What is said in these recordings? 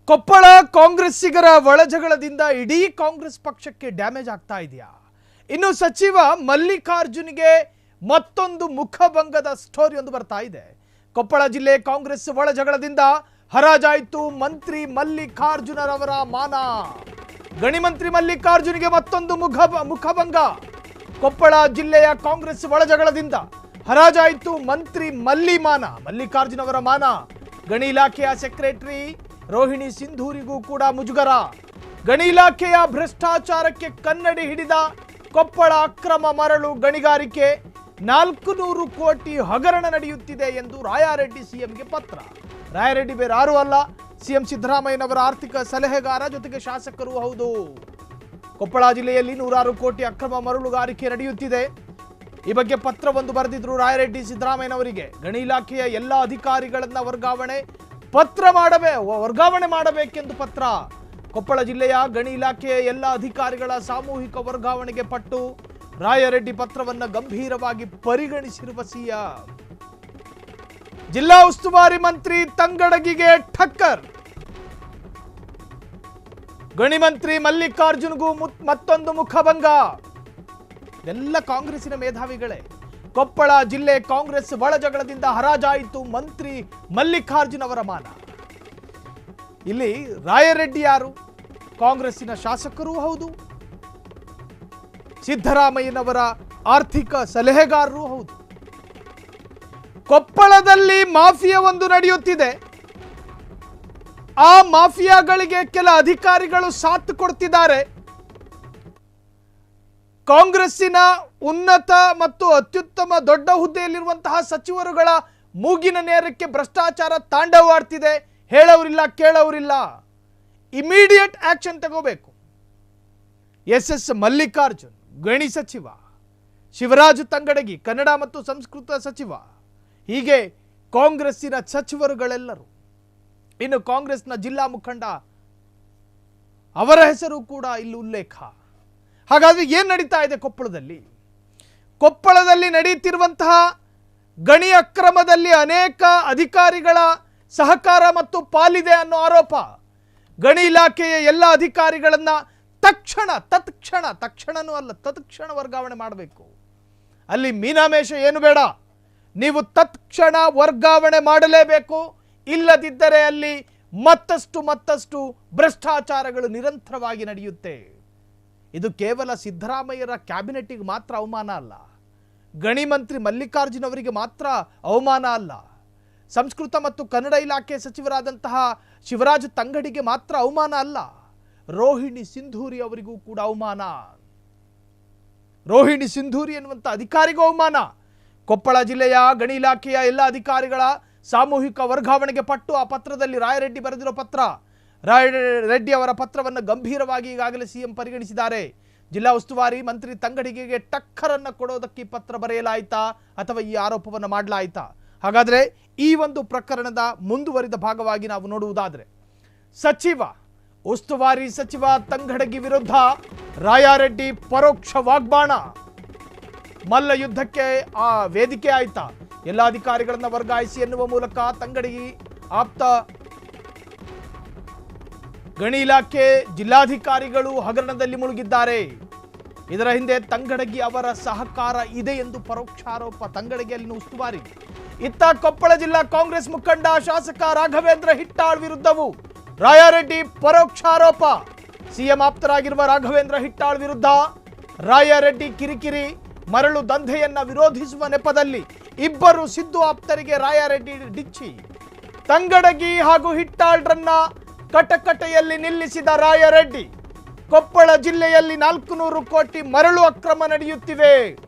ಕೊಪ್ಪಳ ಕಾಂಗ್ರೆಸ್ಸಿಗರ ಒಳಜಗಳದಿಂದ ಇಡೀ ಕಾಂಗ್ರೆಸ್ ಪಕ್ಷಕ್ಕೆ ಡ್ಯಾಮೇಜ್ ಆಗ್ತಾ ಇದೆಯಾ? ಇನ್ನು ಸಚಿವ ಮಲ್ಲಿಕಾರ್ಜುನ್ಗೆ ಮತ್ತೊಂದು ಮುಖಭಂಗದ ಸ್ಟೋರಿ ಒಂದು ಬರ್ತಾ ಇದೆ. ಕೊಪ್ಪಳ ಜಿಲ್ಲೆ ಕಾಂಗ್ರೆಸ್ ಒಳಜಗಳದಿಂದ ಹರಾಜಾಯಿತು ಮಂತ್ರಿ ಮಲ್ಲಿಕಾರ್ಜುನರವರ ಮಾನ. ಗಣಿ ಮಂತ್ರಿ ಮಲ್ಲಿಕಾರ್ಜುನ್ಗೆ ಮತ್ತೊಂದು ಮುಖಭಂಗ. ಕೊಪ್ಪಳ ಜಿಲ್ಲೆಯ ಕಾಂಗ್ರೆಸ್ ಒಳಜಗಳದಿಂದ ಹರಾಜಾಯಿತು ಮಂತ್ರಿ ಮಲ್ಲಿಕಾರ್ಜುನ್ ಅವರ ಮಾನ. ಗಣಿ ಇಲಾಖೆಯ ಸೆಕ್ರೆಟರಿ ರೋಹಿಣಿ ಸಿಂಧೂರಿಗೂ ಕೂಡ ಮುಜುಗರ. ಗಣಿ ಇಲಾಖೆಯ ಭ್ರಷ್ಟಾಚಾರಕ್ಕೆ ಕನ್ನಡಿ ಹಿಡಿದ ಕೊಪ್ಪಳ ಅಕ್ರಮ ಮರಳು ಗಣಿಗಾರಿಕೆ 400 ಕೋಟಿ ಹಗರಣ ನಡೆಯುತ್ತಿದೆ ಎಂದು ರಾಯಾರೆಡ್ಡಿ ಸಿಎಂಗೆ ಪತ್ರ. ರಾಯಾರೆಡ್ಡಿ ಬೇರೆ ಯಾರೂ ಅಲ್ಲ, ಸಿಎಂ ಸಿದ್ದರಾಮಯ್ಯನವರ ಆರ್ಥಿಕ ಸಲಹೆಗಾರ, ಜೊತೆಗೆ ಶಾಸಕರು ಹೌದು. ಕೊಪ್ಪಳ ಜಿಲ್ಲೆಯಲ್ಲಿ 100 ಕೋಟಿ ಅಕ್ರಮ ಮರಳುಗಾರಿಕೆ ನಡೆಯುತ್ತಿದೆ. ಈ ಬಗ್ಗೆ ಪತ್ರವೊಂದು ಬರೆದಿದ್ರು ರಾಯಾರೆಡ್ಡಿ ಸಿದ್ದರಾಮಯ್ಯನವರಿಗೆ. ಗಣಿ ಇಲಾಖೆಯ ಎಲ್ಲ ಅಧಿಕಾರಿಗಳನ್ನ ವರ್ಗಾವಣೆ ಮಾಡಬೇಕೆಂದು ಪತ್ರ. ಕೊಪ್ಪಳ ಜಿಲ್ಲೆಯ ಗಣಿ ಇಲಾಖೆಯ ಎಲ್ಲ ಅಧಿಕಾರಿಗಳ ಸಾಮೂಹಿಕ ವರ್ಗಾವಣೆಗೆ ಪಟ್ಟು ರಾಯಾರೆಡ್ಡಿ ಪತ್ರವನ್ನು ಗಂಭೀರವಾಗಿ ಪರಿಗಣಿಸಿರುವ ಸಿಎಂ. ಜಿಲ್ಲಾ ಉಸ್ತುವಾರಿ ಮಂತ್ರಿ ತಂಗಡಗಿಗೆ ಠಕ್ಕರ್. ಗಣಿ ಮಂತ್ರಿ ಮಲ್ಲಿಕಾರ್ಜುನ್ಗೂ ಮತ್ತೊಂದು ಮುಖಭಂಗ. ಎಲ್ಲ ಕಾಂಗ್ರೆಸ್ಸಿನ ಮೇಧಾವಿಗಳೇ. ಕೊಪ್ಪಳ ಜಿಲ್ಲೆ ಕಾಂಗ್ರೆಸ್ ಒಳಜಗಳದಿಂದ ಹರಾಜಾಯಿತು ಮಂತ್ರಿ ಮಲ್ಲಿಕಾರ್ಜುನ್ ಅವರ ಮಾನ. ಇಲ್ಲಿ ರಾಯರೆಡ್ಡಿ ಯಾರು? ಕಾಂಗ್ರೆಸ್ಸಿನ ಶಾಸಕರೂ ಹೌದು, ಸಿದ್ದರಾಮಯ್ಯನವರ ಆರ್ಥಿಕ ಸಲಹೆಗಾರರೂ ಹೌದು. ಕೊಪ್ಪಳದಲ್ಲಿ ಮಾಫಿಯಾ ಒಂದು ನಡೆಯುತ್ತಿದೆ. ಆ ಮಾಫಿಯಾಗಳಿಗೆ ಕೆಲ ಅಧಿಕಾರಿಗಳು ಸಾಥ್ ಕೊಡ್ತಿದ್ದಾರೆ. ಕಾಂಗ್ರೆಸ್ಸಿನ ಉನ್ನತ ಮತ್ತು ಅತ್ಯುತ್ತಮ ದೊಡ್ಡ ಹುದ್ದೆಯಲ್ಲಿರುವಂತಹ ಸಚಿವರುಗಳ ಮೂಗಿನ ನೇರಕ್ಕೆ ಭ್ರಷ್ಟಾಚಾರ ತಾಂಡವವಾಡ್ತಿದೆ. ಹೇಳೋರಿಲ್ಲ, ಕೇಳೋರಿಲ್ಲ. ಇಮಿಡಿಯೇಟ್ ಆಕ್ಷನ್ ತಗೋಬೇಕು. ಎಸ್ ಮಲ್ಲಿಕಾರ್ಜುನ್ ಗಣಿ ಸಚಿವ, ಶಿವರಾಜ್ ತಂಗಡಗಿ ಕನ್ನಡ ಮತ್ತು ಸಂಸ್ಕೃತ ಸಚಿವ, ಹೀಗೆ ಕಾಂಗ್ರೆಸ್ಸಿನ ಸಚಿವರುಗಳೆಲ್ಲರೂ. ಇನ್ನು ಕಾಂಗ್ರೆಸ್ನ ಜಿಲ್ಲಾ ಮುಖಂಡ ಅವರ ಹೆಸರು ಕೂಡ ಇಲ್ಲಿ ಉಲ್ಲೇಖ. ಹಾಗಾದ್ರೆ ಏನು ನಡೀತಾ ಇದೆ ಕೊಪ್ಪಳದಲ್ಲಿ? ಕೊಪ್ಪಳದಲ್ಲಿ ನಡೆಯುತ್ತಿರುವಂತಹ ಗಣಿ ಅಕ್ರಮದಲ್ಲಿ ಅನೇಕ ಅಧಿಕಾರಿಗಳ ಸಹಕಾರ ಮತ್ತು ಪಾಲಿದೆ ಅನ್ನೋ ಆರೋಪ. ಗಣಿ ಇಲಾಖೆಯ ಎಲ್ಲ ಅಧಿಕಾರಿಗಳನ್ನ ತತ್ಕ್ಷಣ ವರ್ಗಾವಣೆ ಮಾಡಬೇಕು. ಅಲ್ಲಿ ಮೀನಾಮೇಷ ಏನು ಬೇಡ, ನೀವು ತತ್ಕ್ಷಣ ವರ್ಗಾವಣೆ ಮಾಡಲೇಬೇಕು. ಇಲ್ಲದಿದ್ದರೆ ಅಲ್ಲಿ ಮತ್ತಷ್ಟು ಭ್ರಷ್ಟಾಚಾರಗಳು ನಿರಂತರವಾಗಿ ನಡೆಯುತ್ತೆ. ಇದು ಕೇವಲ ಸಿದ್ದರಾಮಯ್ಯರ ಕ್ಯಾಬಿನೆಟ್ಗೆ ಮಾತ್ರ ಅವಮಾನ ಅಲ್ಲ, ಗಣಿ ಮಂತ್ರಿ ಮಲ್ಲಿಕಾರ್ಜುನ್ ಅವರಿಗೆ ಮಾತ್ರ ಅವಮಾನ ಅಲ್ಲ, ಸಂಸ್ಕೃತ ಮತ್ತು ಕನ್ನಡ ಇಲಾಖೆ ಸಚಿವರಾದಂತಹ ಶಿವರಾಜ್ ತಂಗಡಿಗೆ ಮಾತ್ರ ಅವಮಾನ ಅಲ್ಲ, ರೋಹಿಣಿ ಸಿಂಧೂರಿ ಅವರಿಗೂ ಕೂಡ ಅವಮಾನ. ರೋಹಿಣಿ ಸಿಂಧೂರಿ ಎನ್ನುವಂಥ ಅಧಿಕಾರಿಗೂ ಅವಮಾನ. ಕೊಪ್ಪಳ ಜಿಲ್ಲೆಯ ಗಣಿ ಇಲಾಖೆಯ ಎಲ್ಲ ಅಧಿಕಾರಿಗಳ ಸಾಮೂಹಿಕ ವರ್ಗಾವಣೆಗೆ ಪಟ್ಟು ಆ ಪತ್ರದಲ್ಲಿ ರಾಯರೆಡ್ಡಿ ಬರೆದಿರೋ ಪತ್ರ. ರಾಯರೆಡ್ಡಿ ಅವರ ಪತ್ರವನ್ನು ಗಂಭೀರವಾಗಿ ಈಗಾಗಲೇ ಸಿಎಂ ಪರಿಗಣಿಸಿದ್ದಾರೆ. ಜಿಲ್ಲಾ ಉಸ್ತುವಾರಿ ಮಂತ್ರಿ ತಂಗಡಿಗೆ ಟಕ್ಕರನ್ನು ಕೊಡೋದಕ್ಕೆ ಈ ಪತ್ರ ಬರೆಯಲಾಯ್ತಾ ಅಥವಾ ಈ ಆರೋಪವನ್ನು ಮಾಡಲಾಯ್ತಾ? ಹಾಗಾದರೆ ಈ ಒಂದು ಪ್ರಕರಣದ ಮುಂದುವರಿದ ಭಾಗವಾಗಿ ನಾವು ನೋಡುವುದಾದರೆ, ಉಸ್ತುವಾರಿ ಸಚಿವ ತಂಗಡಗಿ ವಿರುದ್ಧ ರಾಯಾರೆಡ್ಡಿ ಪರೋಕ್ಷ ವಾಗ್ಬಾಣ. ಮಲ್ಲ ಯುದ್ಧಕ್ಕೆ ಆ ವೇದಿಕೆ ಆಯ್ತಾ? ಎಲ್ಲ ಅಧಿಕಾರಿಗಳನ್ನ ವರ್ಗಾಯಿಸಿ ಎನ್ನುವ ಮೂಲಕ ತಂಗಡಗಿ ಆಪ್ತ ಗಣಿ ಇಲಾಖೆ ಜಿಲ್ಲಾಧಿಕಾರಿಗಳು ಹಗರಣದಲ್ಲಿ ಮುಳುಗಿದ್ದಾರೆ. ಇದರ ಹಿಂದೆ ತಂಗಡಗಿ ಅವರ ಸಹಕಾರ ಇದೆ ಎಂದು ಪರೋಕ್ಷ ಆರೋಪ. ತಂಗಡಗಿ ಅಲ್ಲಿನ ಉಸ್ತುವಾರಿ. ಇತ್ತ ಕೊಪ್ಪಳ ಜಿಲ್ಲಾ ಕಾಂಗ್ರೆಸ್ ಮುಖಂಡ ಶಾಸಕ ರಾಘವೇಂದ್ರ ಹಿಟ್ಟಾಳ್ ವಿರುದ್ಧವೂ ರಾಯಾರೆಡ್ಡಿ ಪರೋಕ್ಷ ಆರೋಪ. ಸಿಎಂ ಆಪ್ತರಾಗಿರುವ ರಾಘವೇಂದ್ರ ಹಿಟ್ಟಾಳ್ ವಿರುದ್ಧ ರಾಯಾರೆಡ್ಡಿ ಕಿರಿಕಿರಿ. ಮರಳು ದಂಧೆಯನ್ನ ವಿರೋಧಿಸುವ ನೆಪದಲ್ಲಿ ಇಬ್ಬರು ಸಿದ್ದು ಆಪ್ತರಿಗೆ ರಾಯಾರೆಡ್ಡಿ ಡಿಚ್ಚಿ. ತಂಗಡಗಿ ಹಾಗೂ ಹಿಟ್ಟಾಳ್ರನ್ನ ಕಟಕಟೆಯಲ್ಲಿ ನಿಲ್ಲಿಸಿದ ರಾಯಾರೆಡ್ಡಿ. ಕೊಪ್ಪಳ ಜಿಲ್ಲೆಯಲ್ಲಿ 400 ಕೋಟಿ ಮರಳು ಅಕ್ರಮ ನಡೆಯುತ್ತಿವೆ.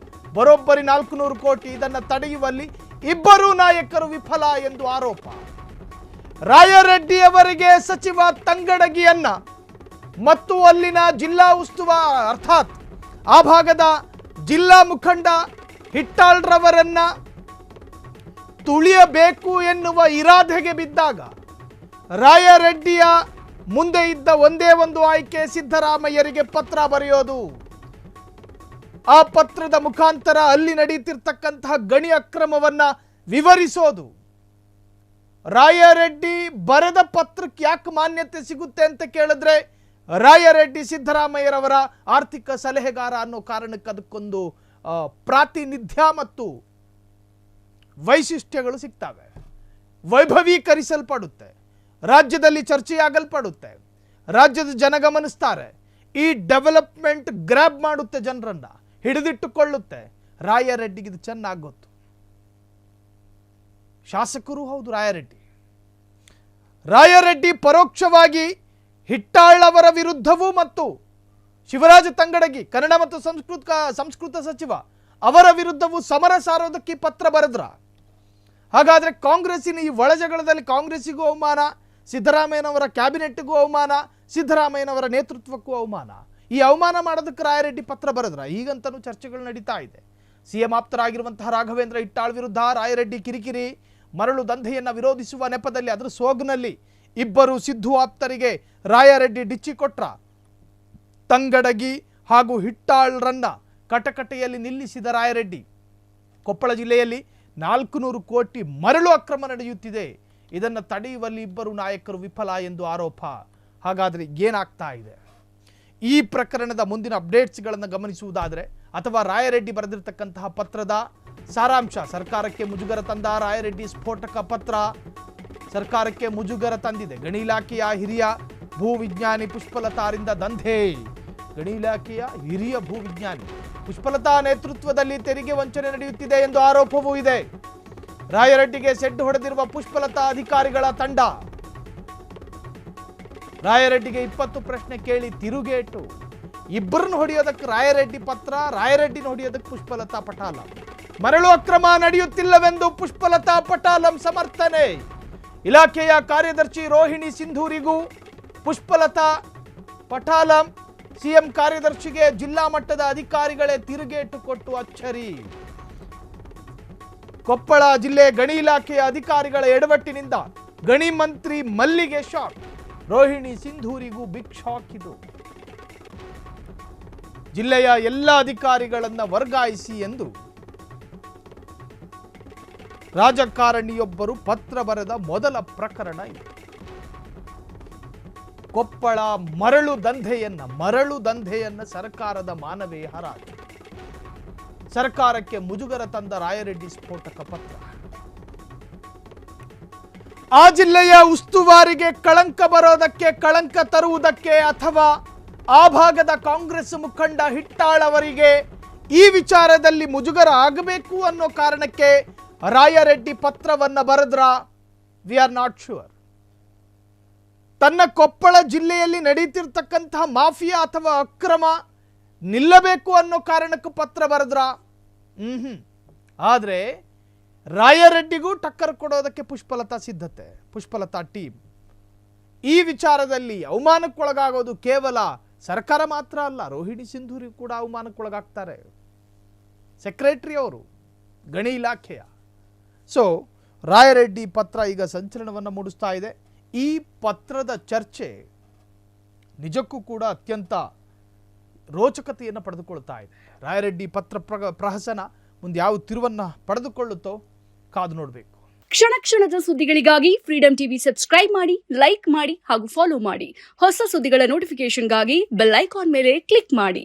ಬರೋಬ್ಬರಿ 400 ಕೋಟಿ. ಇದನ್ನು ತಡೆಯುವಲ್ಲಿ ಇಬ್ಬರೂ ನಾಯಕರು ವಿಫಲ ಎಂದು ಆರೋಪ. ರಾಯಾರೆಡ್ಡಿ ಅವರಿಗೆ ಸಚಿವ ತಂಗಡಗಿಯನ್ನ ಮತ್ತು ಅಲ್ಲಿನ ಜಿಲ್ಲಾ ಅರ್ಥಾತ್ ಆ ಭಾಗದ ಜಿಲ್ಲಾ ಮುಖಂಡ ಹಿಟ್ಟಾಳ್ರವರನ್ನ ತುಳಿಯಬೇಕು ಎನ್ನುವ ಇರಾದೆಗೆ ಬಿದ್ದಾಗ ರಾಯಾರೆಡ್ಡಿಯ ಮುಂದೆ ಇದ್ದ ಒಂದೇ ಒಂದು ಆಯ್ಕೆ ಸಿದ್ದರಾಮಯ್ಯರಿಗೆ ಪತ್ರ ಬರೆಯೋದು. ಆ ಪತ್ರದ ಮುಖಾಂತರ ಅಲ್ಲಿ ನಡೆಯುತ್ತಿರ್ತಕ್ಕಂತಹ ಗಣಿ ಅಕ್ರಮವನ್ನ ವಿವರಿಸೋದು. ರಾಯರೆಡ್ಡಿ ಬರೆದ ಪತ್ರಕ್ಕೆ ಯಾಕೆ ಮಾನ್ಯತೆ ಸಿಗುತ್ತೆ ಅಂತ ಕೇಳಿದ್ರೆ ರಾಯರೆಡ್ಡಿ ಸಿದ್ದರಾಮಯ್ಯರವರ ಆರ್ಥಿಕ ಸಲಹೆಗಾರ ಅನ್ನೋ ಕಾರಣಕ್ಕೆ ಅದಕ್ಕೊಂದು ಪ್ರಾತಿನಿಧ್ಯ ಮತ್ತು ವೈಶಿಷ್ಟ್ಯಗಳು ಸಿಗ್ತವೆ, ವೈಭವೀಕರಿಸಲ್ಪಡುತ್ತೆ, ರಾಜ್ಯದಲ್ಲಿ ಚರ್ಚೆಯಾಗಲ್ಪಡುತ್ತೆ, ರಾಜ್ಯದ ಜನ ಗಮನಿಸ್ತಾರೆ. ಈ ಡೆವಲಪ್ಮೆಂಟ್ ಗ್ರ್ಯಾಬ್ ಮಾಡುತ್ತೆ, ಜನರನ್ನ ಹಿಡಿದಿಟ್ಟುಕೊಳ್ಳುತ್ತೆ. ರಾಯರೆಡ್ಡಿಗೆ ಇದು ಚೆನ್ನಾಗಿ ಗೊತ್ತು. ಶಾಸಕರು ಹೌದು ರಾಯರೆಡ್ಡಿ ಪರೋಕ್ಷವಾಗಿ ಹಿಟ್ಟಾಳ್ ಅವರ ವಿರುದ್ಧವೂ ಮತ್ತು ಶಿವರಾಜ ತಂಗಡಗಿ ಕನ್ನಡ ಮತ್ತು ಸಂಸ್ಕೃತ ಸಚಿವ ಅವರ ವಿರುದ್ಧವೂ ಸಮರ ಸಾರೋದಕ್ಕೆ ಪತ್ರ ಬರೆದ್ರ. ಹಾಗಾದ್ರೆ ಕಾಂಗ್ರೆಸ್ಸಿನ ಈ ಒಳಜಗಳದಲ್ಲಿ ಕಾಂಗ್ರೆಸ್ಸಿಗೂ ಅವಮಾನ, ಸಿದ್ದರಾಮಯ್ಯನವರ ಕ್ಯಾಬಿನೆಟ್ಗೂ ಅವಮಾನ, ಸಿದ್ದರಾಮಯ್ಯನವರ ನೇತೃತ್ವಕ್ಕೂ ಅವಮಾನ. ಈ ಅವಮಾನ ಮಾಡೋದಕ್ಕೆ ರಾಯರೆಡ್ಡಿ ಪತ್ರ ಬರೆದ್ರ. ಈಗಂತನೂ ಚರ್ಚೆಗಳು ನಡೀತಾ ಇದೆ. ಸಿಎಂ ಆಪ್ತರಾಗಿರುವಂತಹ ರಾಘವೇಂದ್ರ ಹಿಟ್ಟಾಳ್ ವಿರುದ್ಧ ರಾಯರೆಡ್ಡಿ ಕಿರಿಕಿರಿ, ಮರಳು ದಂಧೆಯನ್ನು ವಿರೋಧಿಸುವ ನೆಪದಲ್ಲಿ ಅದರ ಸೋಗಿನಲ್ಲಿ ಇಬ್ಬರು ಸಿದ್ದು ಆಪ್ತರಿಗೆ ರಾಯರೆಡ್ಡಿ ಡಿಚ್ಚಿ ಕೊಟ್ರ. ತಂಗಡಗಿ ಹಾಗೂ ಹಿಟ್ಟಾಳ್ರನ್ನ ಕಟಕಟೆಯಲ್ಲಿ ನಿಲ್ಲಿಸಿದ ರಾಯರೆಡ್ಡಿ. ಕೊಪ್ಪಳ ಜಿಲ್ಲೆಯಲ್ಲಿ 400 ಕೋಟಿ ಮರಳು ಅಕ್ರಮ ನಡೆಯುತ್ತಿದೆ, ಇದನ್ನು ತಡೆಯುವಲ್ಲಿ ಇಬ್ಬರು ನಾಯಕರು ವಿಫಲ ಎಂದು ಆರೋಪ. ಹಾಗಾದರೆ ಏನಾಗ್ತಾ ಇದೆ? ಈ ಪ್ರಕರಣದ ಮುಂದಿನ ಅಪ್ಡೇಟ್ಸ್ಗಳನ್ನು ಗಮನಿಸುವುದಾದರೆ ಅಥವಾ ರಾಯರೆಡ್ಡಿ ಬರೆದಿರತಕ್ಕಂತಹ ಪತ್ರದ ಸಾರಾಂಶ, ಸರ್ಕಾರಕ್ಕೆ ಮುಜುಗರ ತಂದ ರಾಯರೆಡ್ಡಿ ಸ್ಫೋಟಕ ಪತ್ರ ಸರ್ಕಾರಕ್ಕೆ ಮುಜುಗರ ತಂದಿದೆ. ಗಣಿ ಇಲಾಖೆಯ ಹಿರಿಯ ಭೂವಿಜ್ಞಾನಿ ಪುಷ್ಪಲತಾರಿಂದ ದಂಧೆ. ಗಣಿ ಇಲಾಖೆಯ ಹಿರಿಯ ಭೂವಿಜ್ಞಾನಿ ಪುಷ್ಪಲತಾ ನೇತೃತ್ವದಲ್ಲಿ ತೆರಿಗೆ ವಂಚನೆ ನಡೆಯುತ್ತಿದೆ ಎಂದು ಆರೋಪವೂ ಇದೆ. ರಾಯರೆಡ್ಡಿಗೆ ಸೆಡ್ಡು ಹೊಡೆದಿರುವ ಪುಷ್ಪಲತಾ ಅಧಿಕಾರಿಗಳ ತಂಡ. ರಾಯರೆಡ್ಡಿಗೆ 20 ಪ್ರಶ್ನೆ ಕೇಳಿ ತಿರುಗೇಟು. ಇಬ್ಬರನ್ನು ಹೊಡೆಯೋದಕ್ಕೆ ರಾಯರೆಡ್ಡಿ ಪತ್ರ, ರಾಯರೆಡ್ಡಿನ ಹೊಡೆಯೋದಕ್ಕೆ ಪುಷ್ಪಲತಾ ಪಟಾಲಂ. ಮರಳು ಅಕ್ರಮ ನಡೆಯುತ್ತಿಲ್ಲವೆಂದು ಪುಷ್ಪಲತಾ ಪಟಾಲಂ ಸಮರ್ಥನೆ. ಇಲಾಖೆಯ ಕಾರ್ಯದರ್ಶಿ ರೋಹಿಣಿ ಸಿಂಧೂರಿಗೂ ಪುಷ್ಪಲತಾ ಪಟಾಲಂ, ಸಿಎಂ ಕಾರ್ಯದರ್ಶಿಗೆ ಜಿಲ್ಲಾ ಮಟ್ಟದ ಅಧಿಕಾರಿಗಳೇ ತಿರುಗೇಟು ಕೊಟ್ಟು ಅಚ್ಚರಿ. ಕೊಪ್ಪಳ ಜಿಲ್ಲೆ ಗಣಿ ಇಲಾಖೆಯ ಅಧಿಕಾರಿಗಳ ಎಡವಟ್ಟಿನಿಂದ ಗಣಿ ಮಂತ್ರಿ ಮಲ್ಲಿಗೆ ಶಾಕ್. ರೋಹಿಣಿ ಸಿಂಧೂರಿಗೂ ಬಿಗ್ ಶಾಕ್. ಇದು ಜಿಲ್ಲೆಯ ಎಲ್ಲ ಅಧಿಕಾರಿಗಳನ್ನು ವರ್ಗಾಯಿಸಿ ಎಂದು ರಾಜಕಾರಣಿಯೊಬ್ಬರು ಪತ್ರ ಬರೆದ ಮೊದಲ ಪ್ರಕರಣ ಇದು. ಕೊಪ್ಪಳ ಮರಳು ದಂಧೆಯನ್ನ ಸರ್ಕಾರದ ಮಾನವೇ ಹರಾಜು. ಸರ್ಕಾರಕ್ಕೆ ಮುಜುಗರ ತಂದ ರಾಯರೆಡ್ಡಿ ಸ್ಫೋಟಕ ಪತ್ರ. ಆ ಜಿಲ್ಲೆಯ ಉಸ್ತುವಾರಿಗೆ ಕಳಂಕ ಬರೋದಕ್ಕೆ, ಕಳಂಕ ತರುವುದಕ್ಕೆ ಅಥವಾ ಆ ಭಾಗದ ಕಾಂಗ್ರೆಸ್ ಮುಖಂಡ ಹಿಟ್ಟಾಳ್ ಅವರಿಗೆ ಈ ವಿಚಾರದಲ್ಲಿ ಮುಜುಗರ ಆಗಬೇಕು ಅನ್ನೋ ಕಾರಣಕ್ಕೆ ರಾಯರೆಡ್ಡಿ ಪತ್ರವನ್ನ ಬರೆದ್ರ? We are not sure. ತನ್ನ ಕೊಪ್ಪಳ ಜಿಲ್ಲೆಯಲ್ಲಿ ನಡೀತಿರ್ತಕ್ಕಂತಹ ಮಾಫಿಯಾ ಅಥವಾ ಅಕ್ರಮ ನಿಲ್ಲಬೇಕು ಅನ್ನೋ ಕಾರಣಕ್ಕೆ ಪತ್ರ ಬರೆದ್ರ? ಆದ್ರೆ ರಾಯರೆಡ್ಡಿಗೂ ಟಕ್ಕರ್ ಕೊಡೋದಕ್ಕೆ ಪುಷ್ಪಲತಾ ಸಿದ್ಧತೆ, ಪುಷ್ಪಲತಾ ಟೀಮ್. ಈ ವಿಚಾರದಲ್ಲಿ ಅವಮಾನಕ್ಕೊಳಗಾಗೋದು ಕೇವಲ ಸರ್ಕಾರ ಮಾತ್ರ ಅಲ್ಲ, ರೋಹಿಣಿ ಸಿಂಧೂರಿ ಕೂಡ ಅವಮಾನಕ್ಕೊಳಗಾಗ್ತಾರೆ. ಸೆಕ್ರೆಟರಿ ಅವರು ಗಣಿ ಇಲಾಖೆಯ. ಸೊ ರಾಯರೆಡ್ಡಿ ಪತ್ರ ಈಗ ಸಂಚಲನವನ್ನು ಮೂಡಿಸ್ತಾ ಇದೆ. ಈ ಪತ್ರದ ಚರ್ಚೆ ನಿಜಕ್ಕೂ ಕೂಡ ಅತ್ಯಂತ ರೋಚಕತೆಯನ್ನು ಪಡೆದುಕೊಳ್ತಾ ಇದೆ. ರಾಯರೆಡ್ಡಿ ಪತ್ರ ಪ್ರಹಸನ ಮುಂದೆ ಯಾವ ತಿರುವನ್ನ ಪಡೆದುಕೊಳ್ಳುತ್ತೋ ಕಾದು ನೋಡಬೇಕು. ಕ್ಷಣ ಕ್ಷಣದ ಸುದ್ದಿಗಳಿಗಾಗಿ ಫ್ರೀಡಂ ಟಿವಿ ಸಬ್ಸ್ಕ್ರೈಬ್ ಮಾಡಿ, ಲೈಕ್ ಮಾಡಿ ಹಾಗೂ ಫಾಲೋ ಮಾಡಿ. ಹೊಸ ಸುದ್ದಿಗಳ ನೋಟಿಫಿಕೇಶನ್ಗಾಗಿ ಬೆಲ್ ಐಕಾನ್ ಮೇಲೆ ಕ್ಲಿಕ್ ಮಾಡಿ.